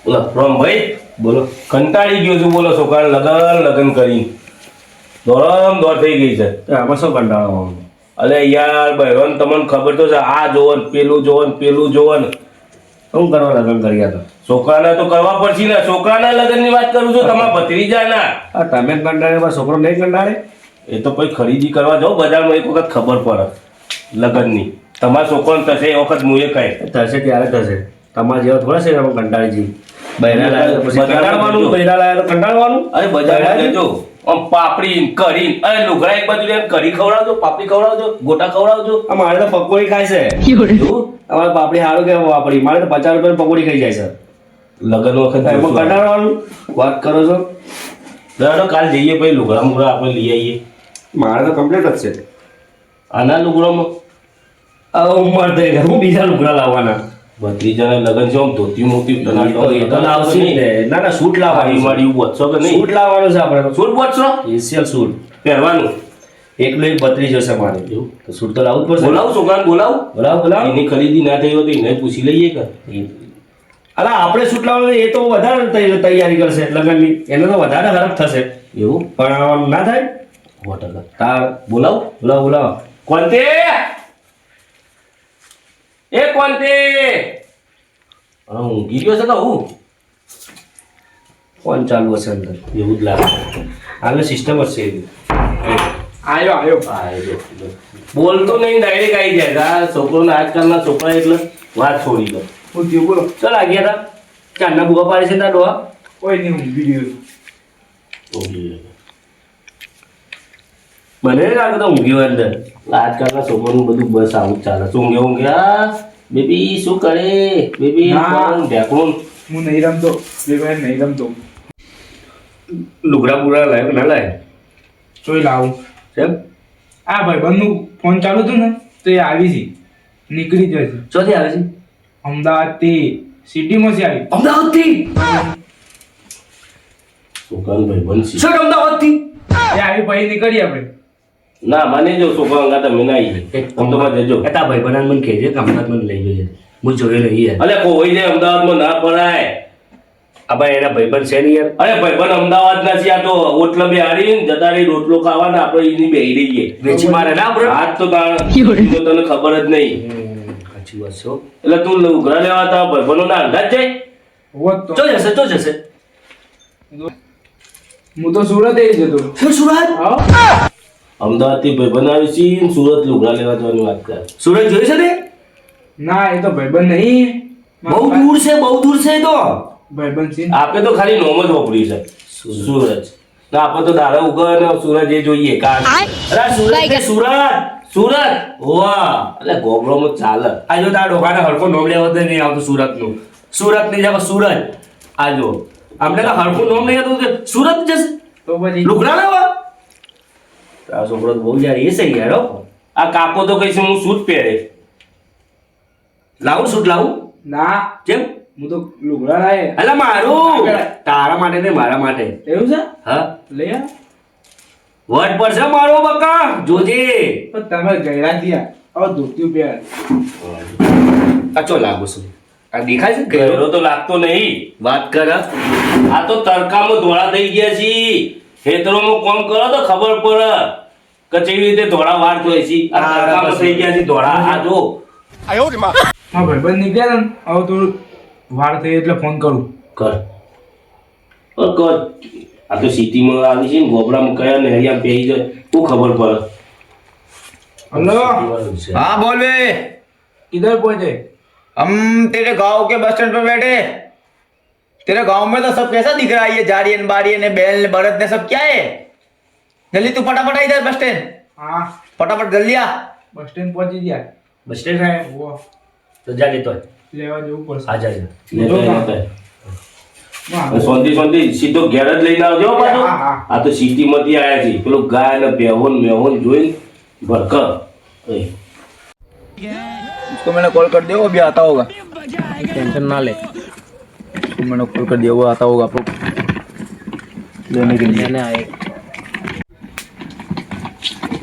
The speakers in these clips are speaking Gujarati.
ભાઈ બોલો. કંટાળી ગયો છું બોલો છોકરા લગન કરી દોડમ દોડ થઈ ગઈ છે. આમાં શું કંટાળો? અલે યાર બહેરોન તમને ખબર તો છે આ જોવન પેલું જોવન શું કરવા લગ્ન કર્યા તો? છોકરાના તો કરવા પડશે ને. છોકરાના લગ્નની વાત કરું છું તમારા ભત્રીજાના. આ તમે કંટાળે પણ છોકરો નહીં કંટાળે? એ તો પછી ખરીદી કરવા જાઓ બજારમાં એક વખત ખબર પડે લગ્નની. તમારા છોકરાને થશે એ વખત હું એ કહે થશે ત્યારે થશે. તમારા જેવા થોડા છે એમાં કંટાળી જઈ બૈરા લાયા તો પછી કંટાળવાનું, બૈરા લાયા તો કંટાળવાનું. અરે બજારમાં જજો આમ પાપડી કરી અરે લુગડા એક બાજુ લઈને કરી ખવડાવજો, પાપડી ખવડાવજો, ગોટા ખવડાવજો. આ મારે તો પકોડી ખાય છે. અમારે પાપડી સારું કે પાપડી મારે તો 50 રૂપિયાની પકોડી ખાઈ જાય છે લગ્ન વખત એમાં કંટાળવાનું વાત કરો છો. દાડો કાલ જઈએ પછી લુગડા મુગડા આપણે લઈ આવીએ. મારે તો કમ્પ્લીટ જ છે. આના લુગડામાં હવે ઉંમર થઈ ગઈ, હું બીજા લુગડા લાવવાના. ભત્રીજાના લગ્ન છે આમ ધોતી મોતી એ તો લાવશે જ ને. ના ના સૂટ લાવવાનું, મારી વધશો કે નહીં? સૂટ લાવવાનું છે આપણે. સૂટ વધશો સ્પેશિયલ સૂટ પહેરવાનું. એકલો એક 32 જશે મારે. તો સૂટ તો લાવવું જ પડશે. બોલાવું છોકરાને બોલાવું. એની ખરીદી ના થઈ હોય તો એને પૂછી લઈએ કે અલા આપણે સૂટ લાવવાનું એ તો વધારે તૈયારી કરશે લગ્નની, એને તો વધારે હરખ થશે એવું પણ ના થાય. તાર બોલાવો. કોણતે એ કોણતે ઊંઘી ગયો છે કે હું? ફોન ચાલુ હશે અંદર એવું જ લાગે. હાલ સિસ્ટમ જ છે એવી. આયો બોલતો નહીં ડાયરેક્ટ આવી જાય. આ છોકરોને આજકાલના છોકરા એટલે વાત છોડી દો. બોલો. ચાલ આ ગયા હતા ચારના બુવા પાડે છે તાર ડોહા. કોઈ નહીં ઊંઘી ગયો. મને નહીં લાગે તો ઊંઘ્યો અંદર. આજકાલના છોકરાનું બધું બસ આવું જ ચાલે. ઊંઘ્યા બેબી શું કરે બેબી? ના. ઢેકણું હું નહીં રમતો. ભાઈ નહીં રમતો. લુગડા બુગડા લાવ્યો ના લાવ્યો? ચોઈ લાવું. કેમ? આ ભાઈબંધનું ફોન ચાલુ હતું ને તો એ આવી છે. નીકળી જશે. ચોથી આવે છે? અમદાવાદથી સિટીમાંથી આવી. અમદાવાદથી? છોકરાનું ભાઈ બનશી શું અમદાવાદથી? એ આવી પછી નીકળી આપણે. ના મને જો છોકરા અંગા તમે ના આવી અમદાવાદ જજો. એ તારા ભાઈબંધ મને કહેજે કે અમદાવાદ મને લઈ જજે. હું જોયો નહીં યાર. અલે કોઈ ને અમદાવાદમાં ના પડાય. આ ભાઈ એના ભાઈબંધ છે ને યાર. અરે ભાઈબંધ અમદાવાદ ના છે. આ તો ઓટલા બેહાડીને જતા રહી રોટલો ખાવાના આપણે એની બેહી રહીએ. વેચી મારે ના આપણે. આજ તો તને ખબર જ નહીં. સાચી વાત છે. એટલે તું ઉઘરા લેવા તા ભાઈબંધો ના અંદાજ જાય. હોત તો ચો જશે. હું તો સુરત એ જતો. શું સુરત? હા. અમદાવાદ થી ભાઈબંધ આવી છે સુરત લુગડા લેવા જવાની વાત કરે. સુરત જોઈ છે તે? ના એ તો ભાઈબંધ નહીં. બહુ દૂર છે એ તો. ભાઈબંધ છે. આપણે તો ખાલી નોમ જ વાપરી છે સુરત. તો આપણે તો દાડા ઉગર ને સુરત એ જોઈએ કારણ અરે સુરત કે સુરત વાહ એટલે ગોબરોમાં ચાલે. આ જો તારા ડોકાને હરખો નોમ લેવો તો નહીં આવતું સુરતનું. સુરત ની જગ્યા સુરત. આ જો આપણે તો હરખું નોમ નહીં આવતું કે સુરત જશે તો પછી લુગડા લેવા. આ છોકરો તો બહુ યાર એ છે યાર હો. આ કાકો તો કહીશ હું સૂટ પહેરે. લાવું સૂટ લાવું? ના કેમ? હું તો લુગડા લાય. અલા મારું તારા માટે ને મારા માટે. એવું છે? હા લઈ આ. વટ પડશે મારો બકા જોજે. પણ તમે ગયરા થયા હવે ધોતી પહેર. આ ચો લાગુ છું. આ દેખાય છે ઘેરો તો લાગતો નહીં. વાત કર. આ તો તડકામાં ધોળા થઈ ગયા છે. ખેતરોમાં કોમ કરો તો ખબર પડે કે કેવી રીતે ધોળા વાર જોઈ છે. આ તડકામાં થઈ ગયા છે ધોળા. આ જો મારા ભાઈબંધ નીકળ્યા ને હવે થોડું વાર થઈ એટલે ફોન કરું. કર આ તો સિટીમાં આવી છે ને ગોબરામાં કયા ને હરિયા પહેરી જાય શું ખબર પડે. हेलो हाँ बोल बे। किधर पहुंचे? हम तेरे गांव के बस स्टैंड पर बैठे। तेरे गांव में तो सब कैसा दिख रहा है? ये जारियन बारियन ने बैल ने बरत ने सब क्या है? जल्दी तू फटाफट आ इधर बस स्टैंड। हाँ फटाफट जल्दी आ। बस स्टैंड पहुंची गया. બસ સ્ટેન્ડ है वो તો જા લેતો આય. लेवा जવું પડશે. આ જા શાંતિ સીધો ઘેર જ લઈને આવજો પાછો. હા, હા. આ તો સિટીમાંથી આયા છે પેલો ગાય ને બેહોન મેહોન જોઈને ભરક. उसको मैंने कॉल कर दिया, वो अभी आता होगा। ટેન્શન ના લે. उसको मैंने कॉल कर दिया, वो आता होगा आपको लेने के लिए। मैंने आए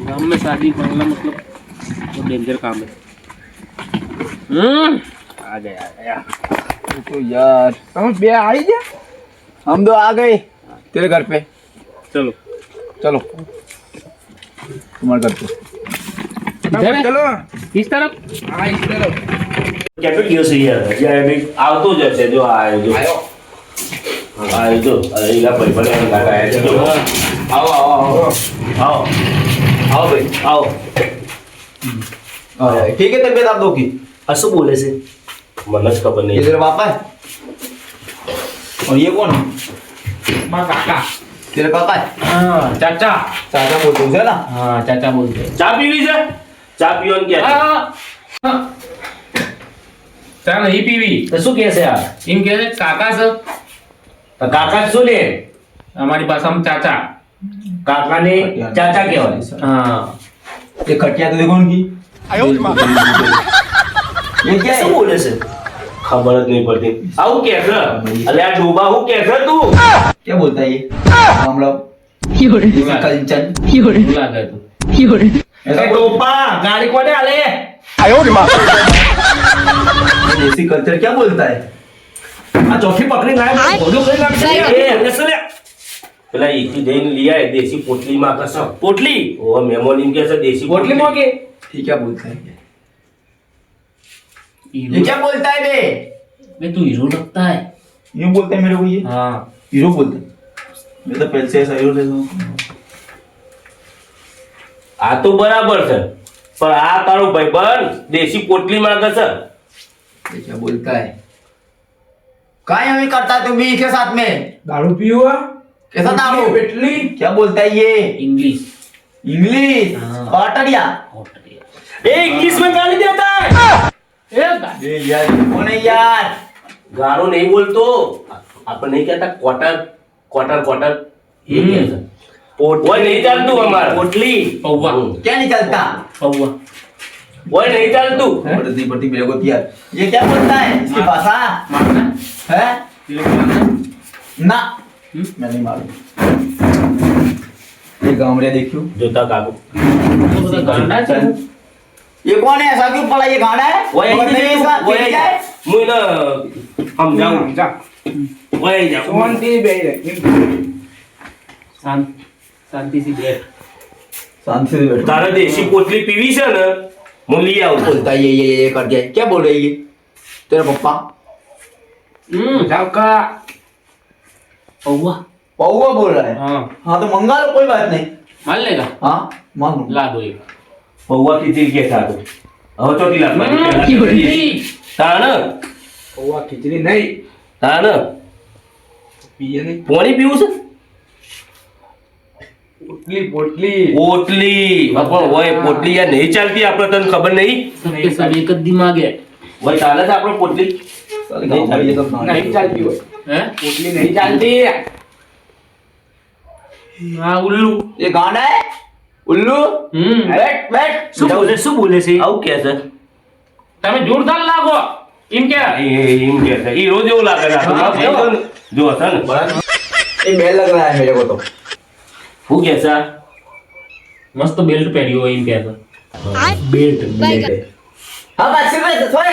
गांव में शादी करना मतलब वो डेंजर काम है. आ गया तो यार તમે બે આવી ગયા हम तो आ गए तेरे घर पे ચલો चलो तुम्हारे घर पे ચલો इस तरफ હા ઈ તરફ કેટલો દિવસ યાર હજી બી આવતો જ હશે જો આવ્યો જો આવ્યો જો એલા ભાઈ ભલે ગાડા આવ્યા છે જો આવો આવો આવો આવો આવો ભાઈ આવો ठीक है तबीयत आप दो की આ શું બોલે છે મને જ ખબર ये નહીં तेरा पापा है और ये कौन है મારા કાકા तेरा काका है हाँ चाचा चाचा बोलते हैं उसे ना हाँ चाचा बोलते हैं ચા પીવી છે ચા પીવાનું કે हाँ ચા નહીં પીવી તો શું કહે છે આ એમ કહે છે કાકા છે તો કાકા શું લે અમારી ભાષામાં ચાચા કાકાને ચાચા કહેવાય हाँ ये खटिया तो देखो उनकी ये क्या શું है બોલે છે ખબર જ નહીં પડતી આવું કે છે અલે આ ડોબા હું કે છે તું क्या बोलता है ये हम लोग कंचन ભૂલા ગયો તું ऐसा એ ડોબા ગાડી કોને આલે देसी कल्चर क्या बोलता है આ ચોથી પકડી લાય બોલું કરી નાખશે એ એમને શું લે પેલા ઈથી જઈને લઈ આય દેશી પોટલી માં કસ પોટલી ઓ મેમોની કે છે દેશી પોટલી માં કે ये क्या बोलता है ये क्या बोलता है बे बे तू हीरो लगता है यूं बोलते हैं मेरे को ये हाँ हीरो बोलते हैं मैं तो पहले से ऐसा हीरो लेता हूँ આ તો બરાબર છે પણ આ તારો ભાઈબંધ દેશી પોટલી માં કસ ये क्या बोलता है काय हमें करता है तू भी इसके साथ में દારૂ પીવો कैसा दारू પેટલી क्या बोलता है ये इंग्लिश इंग्लिश हाँ। ऑटरिया એ इंग्लिश में गाली देता है ये यार कौन है यार गारो नहीं बोलतो अपन नहीं कहता क्वार्टर क्वार्टर क्वार्टर ये क्या है वो नहीं चलतू हमार पोटली पौवा क्या नहीं चलता पौवा वो नहीं चलतू पड़ती नहीं पड़ती मेरे को यार ये क्या बोलता है इसकी भाषा मारना है तेरे को मारना ना मैं नहीं मारूं ये गामड़िया देखियो जोता काकू तो बता गांडा है तू। ये कौन है ऐसा क्यों पड़ा ये गाना है वो और नहीं इसका वो ये क्या है मुई ना हम जाऊं જા वो जाऊं શાંતિ બેહી રહે शांत शांति से बैठ शांति से बैठो तारा देशी पोटली पीवी છે ને હું લઈ આવું बोलता है ये कर दिया क्या बोल रही है ये तेरा पप्पा જાવ કા पौवा पौवा बोल रहा है हाँ हाँ तो मंगा लो कोई बात नहीं मान लेगा हाँ मान लो ला दो एक પૌવા ખીચડી કે સાતો હવે ચોથી લાખ તાણ પૌવા ખીચડી નહીં તાણ પીએ નહીં પાણી પીવું છે પોટલી પોટલી પોટલી પણ હોય પોટલી યાર નહીં ચાલતી આપણે તને ખબર નહીં सबके सब एक ही दिमाग है હોય ચાલે છે આપણે પોટલી साले गाँव में ये सब गाना નહીં ચાલતી હોય हैं પોટલી નહીં ચાલતી हाँ उल्लू ये गाना है उल्लू बैठ बैठ શું બોલે છે આવું કે છે તમે જોરદાર લાગો એમ કે એમ કે છે ઈ રોજ એવું લાગે છે આ તો જો હશે ને ये बैल लग रहा है मेरे को तो શું કે છે મસ્ત બેલ્ટ પહેર્યો હોય એમ કે છે બેલ્ટ બેલ્ટ हाँ बस सिर्फ थोड़ा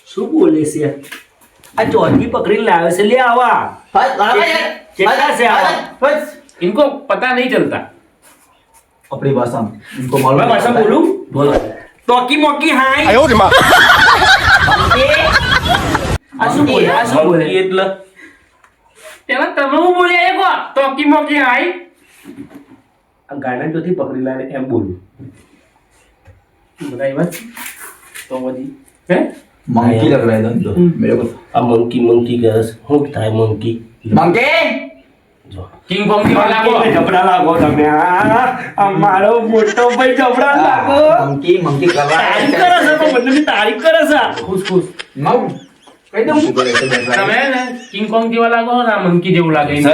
શું બોલે છે આ ચોથી પકડીને લાવે છે લે આવા કેટલા છે આવા इनको पता नहीं चलता अपनी भाषा में इनको मालूम मैं भाषा बोलूं बोलो टोकी मोकी हाय આ શું બોલે આ શું બોલે એટલે तेरा તમે હું બોલ્યા એક વાર ટોકી મોકી હાઈ આ ગાના જોથી પકડી લાવે એમ બોલું बताई बात तो वही है मंकी लग रहा है एकदम तो मेरे को આ મંકી મંકી કરે છે શું થાય મંકી मंकी किंग कॉन्ग की वाला को જબડા લાગો તમે આ મારો મોટો ભાઈ જબડા લાગો मंकी मंकी कर रहा તારીફ કરે છે તો બંનેની તારીફ કરે છે खुश खुश મગ કહી દઉં ऊपर ऐसे बैठ रहा તમે ને કિંગ કોંગ જેવા લાગો ના મંકી જેવું લાગે એમ.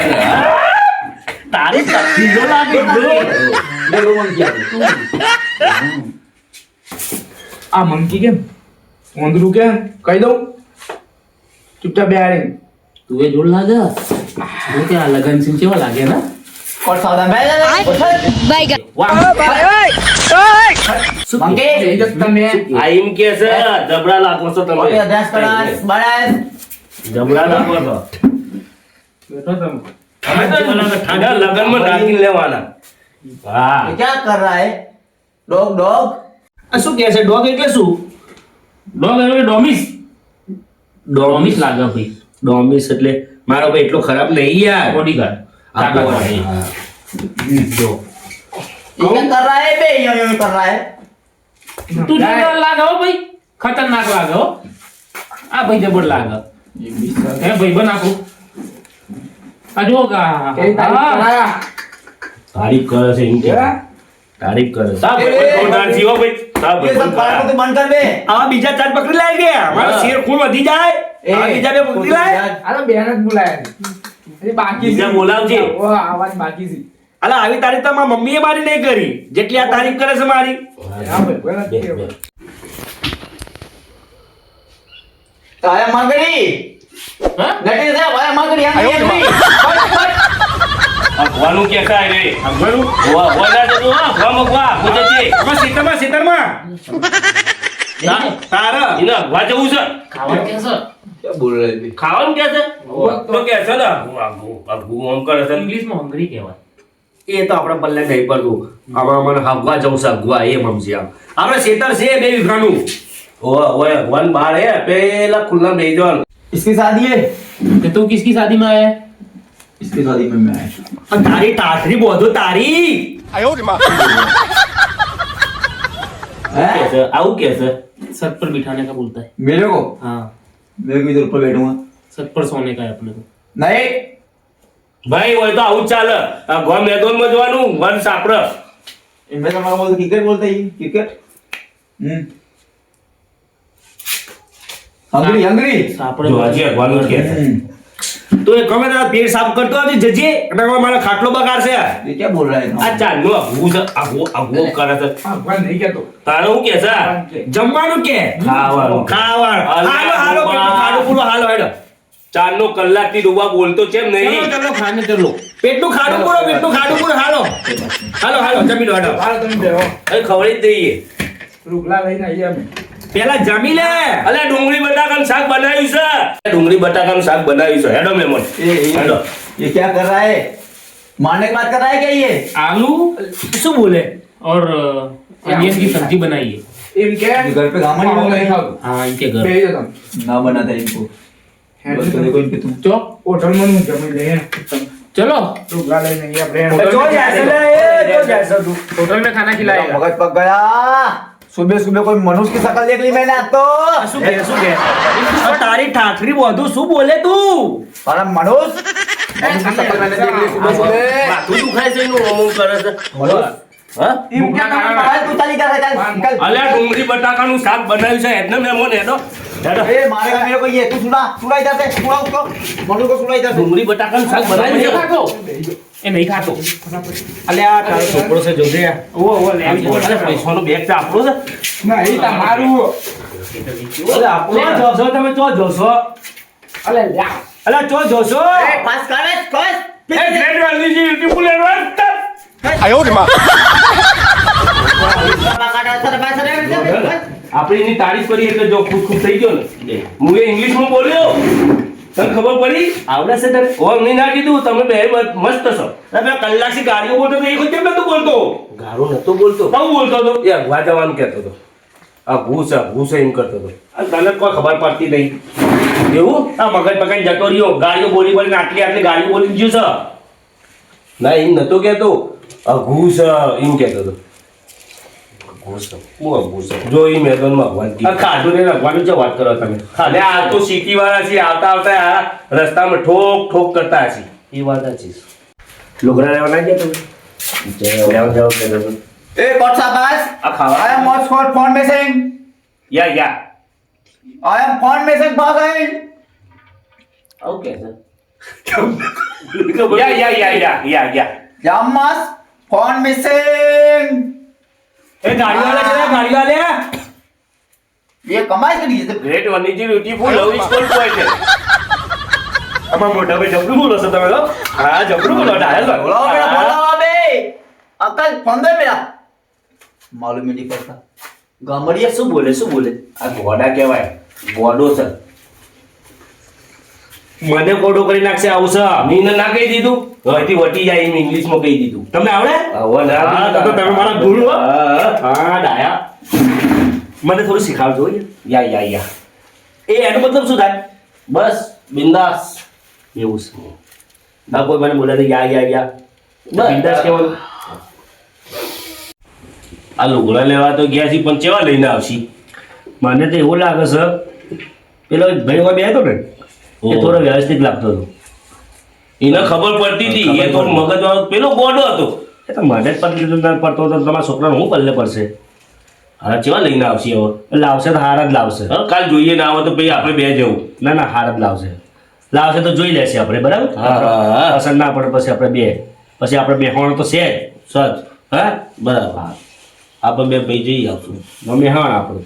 તારીફ કરતી જો લાગે જો है देखो मंकी आ गई। આ મંકી કેમ ઓંદરું કેમ કહી દઉં ચૂપચાપ બેહાડી તું એ જોર લાગે તું કે આ લગન સિંહ જેવા લાગે ના કોટ સાવધાન ભાઈ મંકી તમે આ એમ કે છે જબરા લાગો છો તમે ઓકે અભ્યાસ કરાસ બરાબર જબરા લાગો છો બેઠો તમે ઠાડા લગનમાં રાખી લેવાના હા ये क्या कर रहा है डॉग डॉग આ શું કહે છે ડોગ એટલે શું? ડોમ એટલે ડોમિસ ડોમિસ લાગે ભાઈ. ડોમિસ એટલે મારો ભાઈ એટલો ખરાબ નહીં યાર બોડીગાર્ડ. આ તાકાતવાળી. હા. જો. ये क्या कर रहा है बे यो कर रहा है તું જબર લાગે હો ભાઈ. ખતરનાક લાગે હો. આ ભાઈ જબર લાગે. હે ભાઈ બનાકો. આ જો કા. કઈ તારીખ કરાયા? તારીફ કરે છે એમ કે તારીફ કરે છે સાબ જોરદાર જીવો ભાઈ સાબ ये सब बात को तो बंद कर बे આ બીજા ચાર પકડી લાવી ગયા. મારો હા. શેર ખૂન વધી જાય. આ બીજા બે પકડી લાય. અરે બેન જ બોલાયા છે. એ બાકી બીજા બોલાવજે. ઓ આવાજ બાકી છે. અલા આવી તારીફ તો મારી મમ્મીએ મારી નહીં કરી. જેટલી આ તારીફ કરે છે મારી. હા ભાઈ બોલા બે, બે. आया मांगड़ी હા? नटी से आया मांगड़ी अंगड़ी ભગવાનું કે કાય રે ભગવાનું? વા વાડા જતો હા ભમકવા પૂછે આમાં સીતામાં સીતામાં. તારા ઇના વાજવું છે ખાવા કે છે? क्या बोल रहे थे ખાવાનું કે છે તો કે છે ને હું આમ કરે છે ઇંગ્લિશમાં હંગરી કહેવાય. એ તો આપણે પલ્લે નહીં પડતું આમાં મને હગવા જવું છે હગવા એ મમસી આમ આપણે શેતર છે 2 વીઘાનું ઓય ઓય વન બાર હે પેલા ખુલ્લા બેહી જવાનું इसकी शादी है तो तू किसकी शादी में आया है? इसकी शादी में मैं आया और तारी टाटरी बोधो तारी કે છે આવું કે છે सर पर बिठाने का बोलता है. मेरे को हाँ, मेरे को इधर ऊपर बैठूंगा सर पर सोने का है अपने को. नहीं ભાઈ હોય તો આવું જ ચાલે આ ગોમ મેદાનમાં જવાનું વન સાપડ इनमें तो हमारा बोलते क्रिकेट बोलते ही क्रिकेट हंगरी हंगरी सापड़े જો હજી હગવાનું જ કે છે तो ये कमे तेरा पेट साफ करतो आज जजे અને હવે મારો ખાટલો બગાડશે. ये क्या बोल रहा है આ ચાલનો અગવું છે અગવું કરે છે ભગવાન નહીં કહેતો. તારે હું કે છે જમવાનું કે ખાવાનું ખાવાનું અલા, હાલો હાલો બાબા. પેટનું ખાડું પૂરું હાલો હેડો. ચારનો કલાકથી ડૂબા બોલતો છે એમ ચલો નહીં ચલો ખાને ચલો. પેટનું ખાડું પૂરો પેટનું ખાડું પૂરો હાલો હાલો હાલો જમી લો હેડો. હાલો તમે બેહો. હવે ખવડી જ દઈએ રૂગલા લઈને આવીએ અમે. પેલા જમી લે. અલે ડુંગળી બટાકાનું શાક બનાવ્યું છે ડુંગળી બટાકાનું શાક બનાવ્યું છે હેડો મેમન હેડો ये क्या कर रहा है मारने की बात कर रहा है क्या ये आलू શું બોલે और अनियन की सब्जी बनाई है. એમ કે ये घर पे गामा नहीं ખાવું बोल નહીં रहे ખાવું. हाँ इनके घर. બેહી જાઓ તમે. ना बनाता है इनको बस तो देखो इनके तुम चो હોટલમાં હું જમી લઈએ. चलो રૂગલા લઈને આવીએ આપણે. जो जैसे ले जो जैसा तू होटल में खाना खिलाएगा. मगज पक गया सुबह सुबह कोई मनुष्य की शक्ल देख ली मैंने आज तो શું કે શું કે આ તારી ઠાઠરી બધું શું બોલે તું? अरे मनुष्य मनुष्य की शक्ल मैंने देख ली सुबह सुबह માથું દુખાય છે એનું ઓમ કરે છે હા એમ કે તમે चल तू चली जा चल निकल અલે ડુંગળી બટાકાનું શાક બનાવ્યું છે એટલે મેમન હેડો હેડો ए मारेगा मेरे को ये तू सुना इधर से सुना उसको मनु को सुना इधर से ડુંગળી બટાકાનું શાક બનાવ્યું નહીં છે ખાતો એ નહીં ખાતો. અલ્યા તારો છોકરો છે જોજે ઓ ઓ લે આવી અરે પૈસાનો બેગ છે આપણો છે ના એ તમારું. અલે આપણો ચો જોશો તમે ચો જોશો અલે લ્યા. અલા ચો જોશો ए पास कर कस એ ગ્રેડ વાલી જી બ્યુટીફુલ એડવાન્સ આપણે એની તારીફ કરી એટલે જો ખુશ ખુશ થઈ ગયો ને હું એ ઇંગ્લિશમાં બોલ્યો તને ખબર પડી આવડે છે તને ઓમ નહીં ના કીધું તમે બે મસ્ત છો તમે કલાકથી ગાડીઓ બોલતો તો એક કેમ નતો બોલતો ગારો નતો બોલતો બહુ બોલતો હતો એ અગવા જવાનું કહેતો હતો આ ભૂસ એમ કરતો હતો આ તને કોઈ ખબર પડતી નહીં એવું આ મગજ પકડી જતો રહ્યો ગાડીઓ બોલી બોલીને આટલી ગાડીઓ બોલી ગયું છે ના એમ નતો કહેતો અઘું છે એમ કહેતો હતો જો એ મેદાનમાં ભગવાન ખાધું ને ભગવાન છે વાત કરો તમે અને આ તો સિટી વાળા છે આવતા આવતા આ રસ્તામાં ઠોક ઠોક કરતા હશે એ વાત છે લોગરા લેવા ના ગયા તમે લેવા જાવ કે ए कौन सा बस આ ખાવા I am moss for phone missing યા आई एम फोन मिसिंग पागल ઓકે સર યા यमस फोन मिसिंग એ ગાડી વાળા છે ને, ગાડી વાળા ये कमाई के लिए ગ્રેટ વનીજી beautiful love is called point અમારા મોટા ભાઈ જબરું બોલો છો તમે તો હા જબરું બોલો ડાયલ બોલાવો બેટા, બોલાવો બે. અંકલ, ફોન દે બેટા. માલુમ ઈ નહીં પડતા. ગામડિયા શું બોલે આ ગોડા કહેવાય ગોડો છે મને ગોડો કરી નાખશે આવું છે મીને ના કહી દીધું હવેથી વટી જાય એમ ઇંગ્લિશમાં કહી દીધું તમને આવડે હવે ના હા તો તમે મારા ગુરુ હો. હા. હા ડાયા મને થોડું શીખાવજો હો યાર. યા એનો મતલબ શું થાય બસ બિંદાસ એવું છે ના કોઈ મને બોલે તો યા બસ. બિંદાસ કહેવાનું આ લુગડા લેવા તો ગયા છે પણ કેવા લઈને આવશી મને તો એવું લાગે છે પેલો ભાઈ હોય બે હતો ને એ થોડો વ્યવસ્થિત લાગતો હતો એને ખબર પડતી હતી એ તો મગજવાળો પેલો ગોડો હતો એ તો મને જ પડતો હતો તમારા છોકરાને હું પલ્લે પડશે હા કેવા લઈને આવશે હવે એટલે લાવશે તો હાર જ લાવશે હા કાલ જોઈએ ના આવે તો પછી આપણે બે જવું ના હાર જ લાવશે તો જોઈ લેશે આપણે બરાબર હા. પસંદ ના પડે પછી આપણે બેહવાનું તો છે જ સજ હા બરાબર આપણે બે ભાઈ જઈ આવશું મેહાણ આપણું